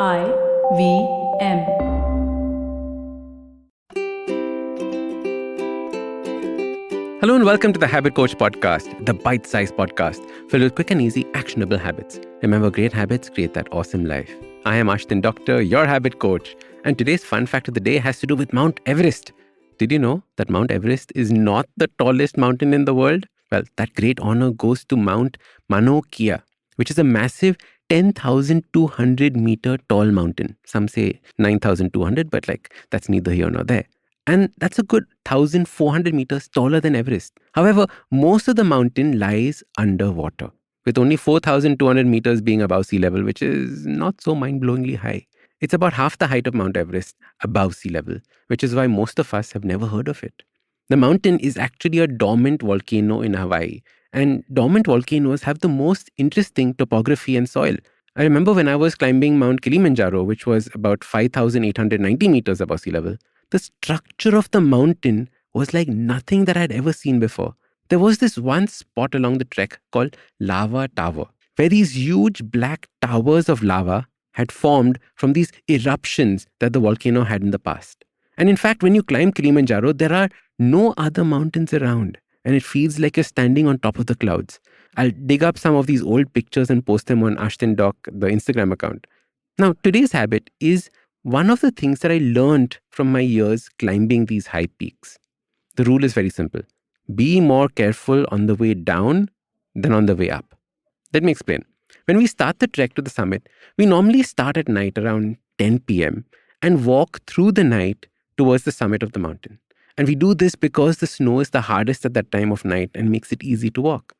IVM. Hello and welcome to the Habit Coach Podcast, the bite-sized podcast filled with quick and easy actionable habits. Remember, great habits create that awesome life. I am Ashdin Doctor, your habit coach, and today's fun fact of the day has to do with Mount Everest. Did you know that Mount Everest is not the tallest mountain in the world? Well, that great honor goes to Mount Mauna Kea, which is a massive 10,200 meter tall mountain. Some say 9,200, but that's neither here nor there. And that's a good 1,400 meters taller than Everest. However, most of the mountain lies underwater, with only 4,200 meters being above sea level, which is not so mind-blowingly high. It's about half the height of Mount Everest above sea level, which is why most of us have never heard of it. The mountain is actually a dormant volcano in Hawaii, and dormant volcanoes have the most interesting topography and soil. I remember when I was climbing Mount Kilimanjaro, which was about 5,890 meters above sea level, the structure of the mountain was like nothing that I'd ever seen before. There was this one spot along the trek called Lava Tower, where these huge black towers of lava had formed from these eruptions that the volcano had in the past. And in fact, when you climb Kilimanjaro, there are no other mountains around, and it feels like you're standing on top of the clouds. I'll dig up some of these old pictures and post them on Ashdin Doc, the Instagram account. Now, today's habit is one of the things that I learned from my years climbing these high peaks. The rule is very simple. Be more careful on the way down than on the way up. Let me explain. When we start the trek to the summit, we normally start at night around 10 p.m. and walk through the night towards the summit of the mountain. And we do this because the snow is the hardest at that time of night and makes it easy to walk.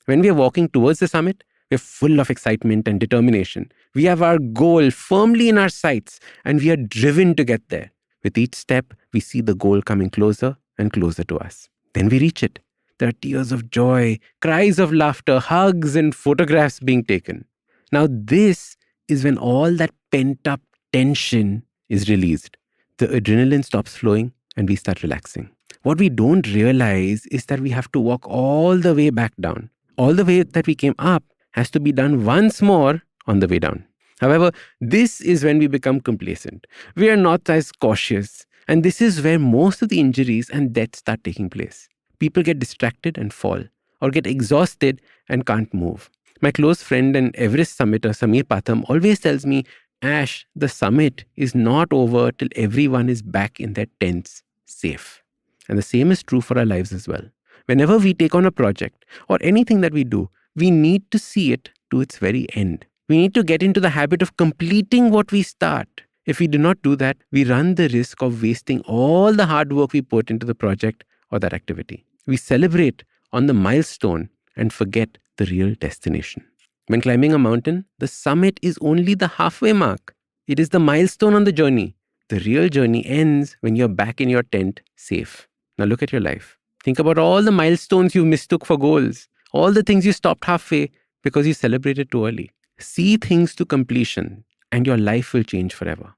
When we are walking towards the summit, we're full of excitement and determination. We have our goal firmly in our sights and we are driven to get there. With each step, we see the goal coming closer and closer to us. Then we reach it. There are tears of joy, cries of laughter, hugs, and photographs being taken. Now, this is when all that pent-up tension is released. The adrenaline stops flowing and we start relaxing. What we don't realize is that we have to walk all the way back down. All the way that we came up has to be done once more on the way down. However, this is when we become complacent. We are not as cautious. And this is where most of the injuries and deaths start taking place. People get distracted and fall, or get exhausted and can't move. My close friend and Everest summiter, Samir Patham, always tells me, Ash, the summit is not over till everyone is back in their tents, safe. And the same is true for our lives as well. Whenever we take on a project or anything that we do, we need to see it to its very end. We need to get into the habit of completing what we start. If we do not do that, we run the risk of wasting all the hard work we put into the project or that activity. We celebrate on the milestone and forget the real destination. When climbing a mountain, the summit is only the halfway mark. It is the milestone on the journey. The real journey ends when you're back in your tent, safe. Now look at your life. Think about all the milestones you mistook for goals. All the things you stopped halfway because you celebrated too early. See things to completion and your life will change forever.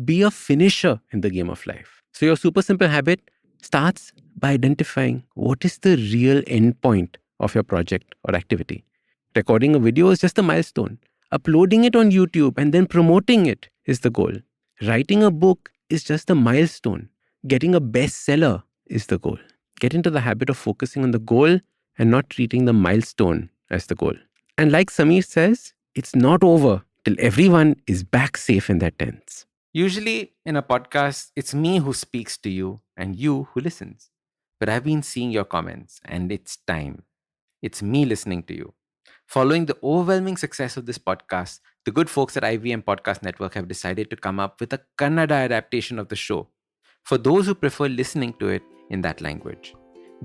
Be a finisher in the game of life. So your super simple habit starts by identifying what is the real end point of your project or activity. Recording a video is just a milestone. Uploading it on YouTube and then promoting it is the goal. Writing a book is just a milestone. Getting a bestseller is the goal. Get into the habit of focusing on the goal and not treating the milestone as the goal. And like Samir says, it's not over till everyone is back safe in their tents. Usually in a podcast, it's me who speaks to you and you who listens. But I've been seeing your comments and it's time. It's me listening to you. Following the overwhelming success of this podcast, the good folks at IVM Podcast Network have decided to come up with a Kannada adaptation of the show. For those who prefer listening to it in that language,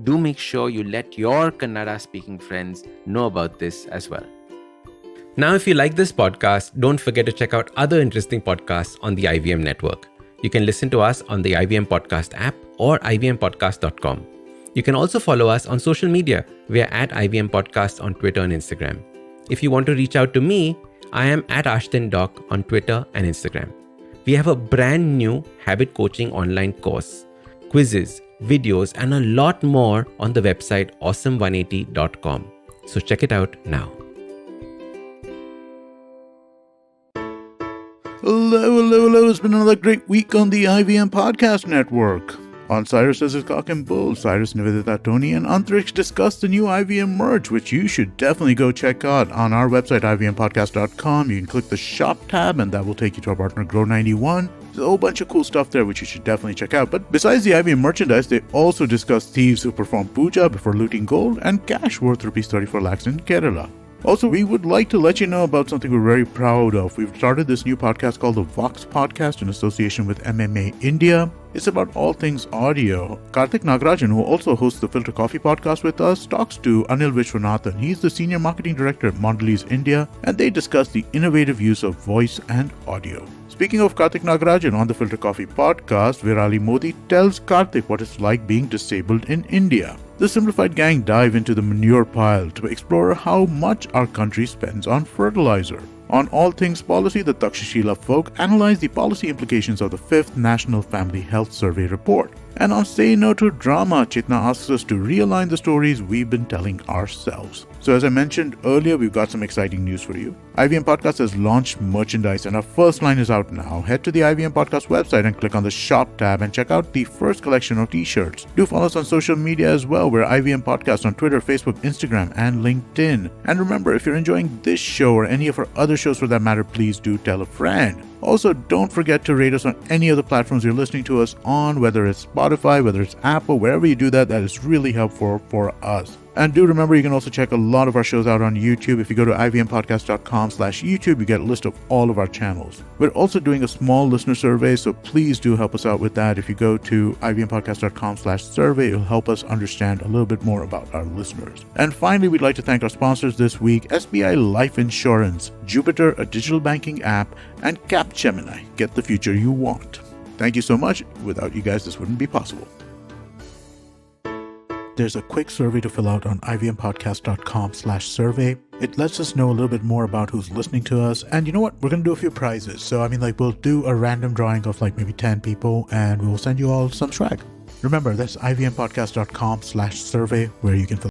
do make sure you let your Kannada speaking friends know about this as well. Now, if you like this podcast, don't forget to check out other interesting podcasts on the IVM network. You can listen to us on the IVM Podcast app or ivmpodcast.com. You can also follow us on social media. We are at IVM Podcast on Twitter and Instagram. If you want to reach out to me, I am at Ashdin Doc on Twitter and Instagram. We have a brand new habit coaching online course, quizzes, videos, and a lot more on the website awesome180.com. So check it out now. Hello. It's been another great week on the IVM Podcast Network. On Cyrus Says His Cock and Bull, Cyrus Nivedita Tony and Antrix discuss the new IVM merch, which you should definitely go check out on our website, ivmpodcast.com. You can click the shop tab and that will take you to our partner Grow91. There's a whole bunch of cool stuff there which you should definitely check out. But besides the IVM merchandise, they also discuss thieves who perform puja before looting gold and cash worth Rs 34 lakhs in Kerala. Also, we would like to let you know about something we're very proud of. We've started this new podcast called the Vox Podcast in association with MMA India. It's about all things audio. Karthik Nagarajan, who also hosts the Filter Coffee podcast with us, talks to Anil Vishwanathan. He's the Senior Marketing Director at Mondelez India, and they discuss the innovative use of voice and audio. Speaking of Karthik Nagarajan, on the Filter Coffee podcast, Virali Modi tells Karthik what it's like being disabled in India. The Simplified Gang dive into the manure pile to explore how much our country spends on fertilizer. On All Things Policy, the Takshashila folk analyze the policy implications of the 5th National Family Health Survey report. And on Say No to Drama, Chitna asks us to realign the stories we've been telling ourselves. So as I mentioned earlier, we've got some exciting news for you. IVM Podcast has launched merchandise and our first line is out now. Head to the IVM Podcast website and click on the shop tab and check out the first collection of t-shirts. Do follow us on social media as well. We're IVM Podcast on Twitter, Facebook, Instagram, and LinkedIn. And remember, if you're enjoying this show or any of our other shows for that matter, please do tell a friend. Also, don't forget to rate us on any of the platforms you're listening to us on, whether it's Spotify, whether it's Apple, wherever you do that, that is really helpful for us. And do remember, you can also check a lot of our shows out on YouTube. If you go to ivmpodcast.com/YouTube, you get a list of all of our channels. We're also doing a small listener survey, so please do help us out with that. If you go to ivmpodcast.com/survey, it'll help us understand a little bit more about our listeners. And finally, we'd like to thank our sponsors this week, SBI Life Insurance, Jupiter, a digital banking app, and Capgemini. Get the future you want. Thank you so much. Without you guys, this wouldn't be possible. There's a quick survey to fill out on ivmpodcast.com/survey. It lets us know a little bit more about who's listening to us. And you know what? We're going to do a few prizes. So, we'll do a random drawing of maybe 10 people and we'll send you all some swag. Remember, that's ivmpodcast.com/survey where you can fill